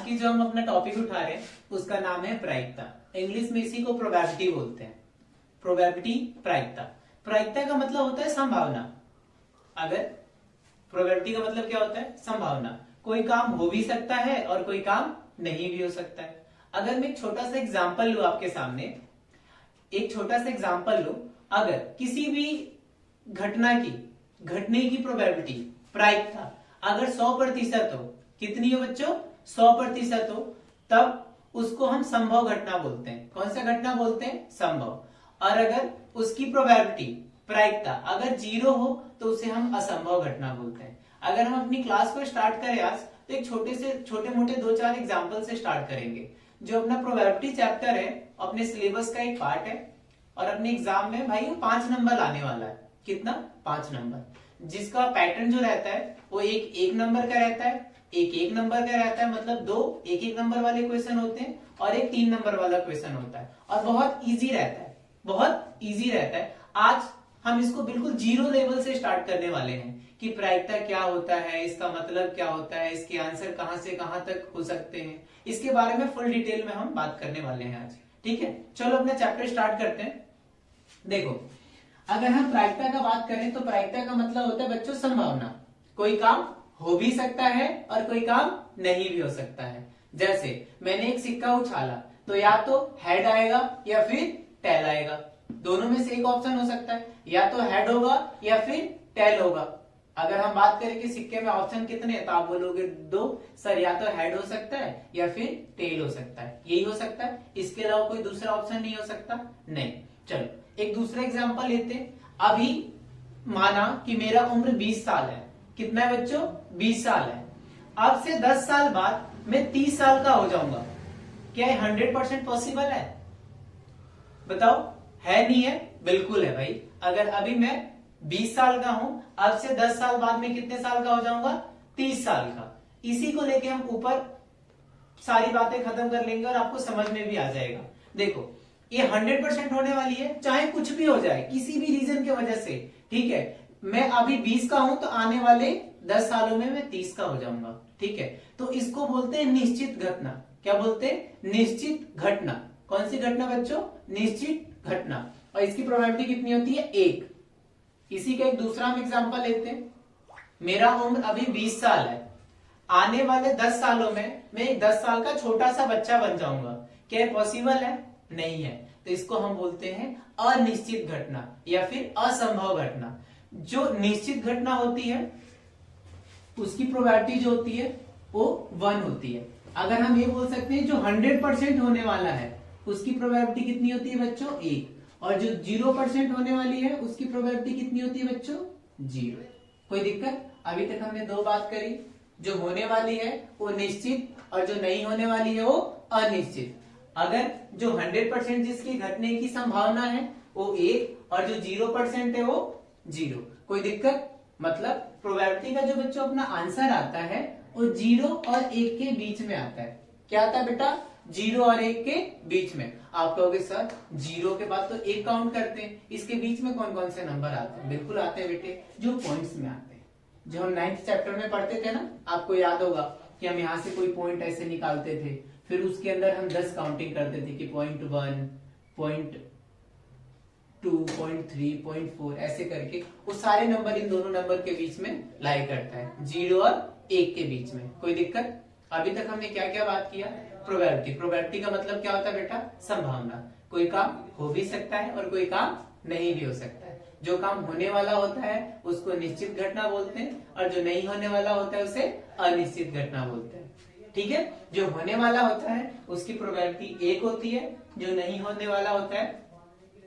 की जो हम अपना टॉपिक उठा रहे हैं उसका नाम है प्रायिकता। इंग्लिश में इसी को प्रोबेबिलिटी बोलते हैं। प्रोबेबिलिटी, प्रायिकता। प्रायिकता का मतलब होता है संभावना। अगर प्रोबेबिलिटी का मतलब क्या होता है? संभावना। कोई काम हो भी सकता है और कोई काम नहीं भी हो सकता है। अगर मैं एक छोटा सा एग्जांपल लूं आपके सामने, एक छोटा सा एग्जांपल लूं, अगर किसी भी घटना की घटने की प्रोबेबिलिटी, प्रायिकता अगर 100% हो, कितनी हो बच्चों? 100% हो, तब उसको हम संभव घटना बोलते हैं। कौन सा घटना बोलते हैं? संभव। और अगर उसकी प्रोबेबिलिटी, प्रायिकता अगर 0 हो तो उसे हम असंभव घटना बोलते हैं। अगर हम अपनी क्लास को स्टार्ट करें आज, तो एक छोटे मोटे 2-4 एग्जाम्पल से स्टार्ट करेंगे। जो अपना प्रोबेबिलिटी चैप्टर है अपने सिलेबस का एक पार्ट है और अपने एग्जाम में भाई वो 5 नंबर लाने वाला है। कितना? 5 नंबर। जिसका पैटर्न जो रहता है वो एक नंबर का रहता है, एक नंबर का रहता है, मतलब 2 एक नंबर वाले क्वेश्चन होते हैं और एक 3 नंबर वाला क्वेश्चन होता है और बहुत इजी रहता है, बहुत इजी रहता है। आज हम इसको बिल्कुल 0 लेवल से स्टार्ट करने वाले हैं कि प्रायिकता क्या होता है, इसका मतलब क्या होता है, इसके आंसर कहां से कहां तक हो सकते हैं, इसके बारे में फुल डिटेल में हम बात करने वाले हैं आज। ठीक है, चलो अपना चैप्टर स्टार्ट करते हैं। देखो, अगर हम प्रायिकता का बात करें तो प्रायिकता का मतलब होता है बच्चों संभावना। कोई काम हो भी सकता है और कोई काम नहीं भी हो सकता है। जैसे मैंने एक सिक्का उछाला तो या तो हेड आएगा या फिर टेल आएगा। दोनों में से एक ऑप्शन हो सकता है, या तो हेड होगा या फिर टेल होगा। अगर हम बात करें कि सिक्के में ऑप्शन कितने हैं तो आप बोलोगे 2 सर, या तो हेड हो सकता है या फिर टेल हो सकता है, यही हो सकता है, इसके अलावा कोई दूसरा ऑप्शन नहीं हो सकता। नहीं, चलो एक दूसरा एग्जांपल लेते हैं। अभी माना कि मेरा उम्र 20 साल है। कितना है बच्चों? 20 साल है। अब से 10 साल बाद मैं 30 साल का हो जाऊंगा। क्या 100% पॉसिबल है? बताओ, है नहीं है? बिल्कुल है भाई। अगर अभी मैं 20 साल का हूं, अब से 10 साल बाद में कितने साल का हो जाऊंगा? 30 साल का। इसी को लेके हम ऊपर सारी बातें खत्म कर लेंगे और आपको समझ में भी आ जाएगा। देखो, ये 100% होने वाली है, चाहे कुछ भी हो जाए किसी भी रीजन की वजह से। ठीक है, मैं अभी 20 का हूं तो आने वाले 10 सालों में मैं 30 का हो जाऊंगा। ठीक है, तो इसको बोलते हैं निश्चित घटना। क्या बोलते हैं? निश्चित घटना। कौन सी घटना बच्चों? निश्चित घटना। और इसकी प्रोबेबिलिटी कितनी होती है? 1। इसी का एक दूसरा हम एग्जांपल लेते हैं। मेरा उम्र अभी 20 साल है। आने वाले 10 सालों में मैं एक 10 साल का छोटा सा बच्चा बन जाऊंगा। क्या ये पॉसिबल है? नहीं है। तो इसको हम बोलते हैं अनिश्चित घटना या फिर असंभव घटना। जो निश्चित घटना होती है उसकी प्रोबेबिलिटी जो होती है वो 1 होती है। अगर हम ये बोल सकते हैं जो 100% होने वाला है उसकी प्रोबेबिलिटी कितनी होती है बच्चों? 1। और जो 0% होने वाली है उसकी प्रोबेबिलिटी कितनी होती है बच्चों? 0। कोई दिक्कत? अभी तक हमने 2 बात करी, जो होने वाली है वो निश्चित और जो नहीं होने वाली है वो अनिश्चित। अगर जो 100% जिसकी घटने की संभावना है वो 1 और जो 0% है वो 0। कोई दिक्कत? मतलब प्रोबेबिलिटी का जो बच्चों अपना आंसर आता है वो 0 और 1 के बीच में आता है। क्या आता है बेटा? 0 और 1 के बीच में। आप कहोगे सर 0 के बाद तो 1 काउंट करते हैं, इसके बीच में कौन कौन से नंबर आते हैं? बिल्कुल आते हैं बेटे, जो पॉइंट्स में आते हैं। जो हम 9th चैप्टर में पढ़ते थे ना, आपको याद होगा कि हम यहाँ से कोई पॉइंट ऐसे निकालते थे, फिर उसके अंदर हम 10 काउंटिंग करते थे कि पॉइंट 1, पॉइंट 2, पॉइंट 3, पॉइंट 4 ऐसे करके वो सारे नंबर इन दोनों नंबर के बीच में लाई करता है, 0 और 1 के बीच में। कोई दिक्कत? अभी तक हमने क्या क्या बात किया? प्रोबेबिलिटी। प्रोबेबिलिटी का मतलब क्या होता है बेटा? संभावना। कोई काम हो भी सकता है और कोई काम नहीं भी हो सकता है। जो काम होने वाला होता है उसको निश्चित घटना बोलते हैं और जो नहीं होने वाला होता है उसे अनिश्चित घटना बोलते हैं। ठीक है, जो होने वाला होता है उसकी प्रोबेबिलिटी 1 होती है, जो नहीं होने वाला होता है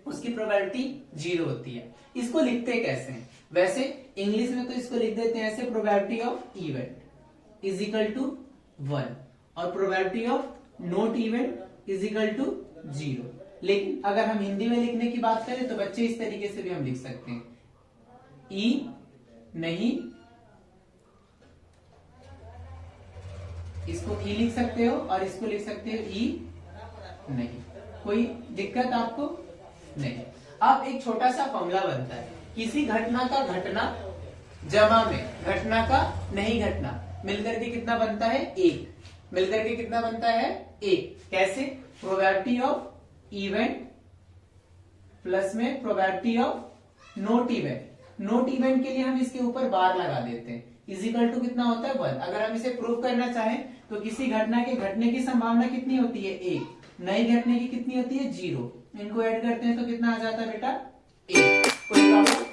उसकी प्रोबेबिलिटी 0 होती है। इसको लिखते कैसे हैं? वैसे इंग्लिश में तो इसको लिख देते हैं ऐसे, probability of event is equal to 1 और probability of not event is equal to 0। लेकिन अगर हम हिंदी में लिखने की बात करें तो बच्चे इस तरीके से भी हम लिख सकते हैं, ई नहीं, इसको ई लिख सकते हो और इसको लिख सकते हो ई नहीं। कोई दिक्कत आपको? नहीं। अब एक छोटा सा फॉर्मूला बनता है, किसी घटना का घटना जमा में घटना का नहीं घटना मिलकर के कितना बनता है? 1। मिलकर के कितना बनता है? एक। कैसे? प्रोबेबिलिटी ऑफ इवेंट प्लस में probability of note event. Note event के लिए हम इसके ऊपर बार लगा देते हैं, इजिकल टू कितना होता है? 1। अगर हम इसे प्रूव करना चाहें तो किसी घटना के घटने की संभावना कितनी होती है? 1। नई घटने की कितनी होती है? 0। इनको ऐड करते हैं तो कितना आ जाता है बेटा? 1। कोई प्रॉब्लम?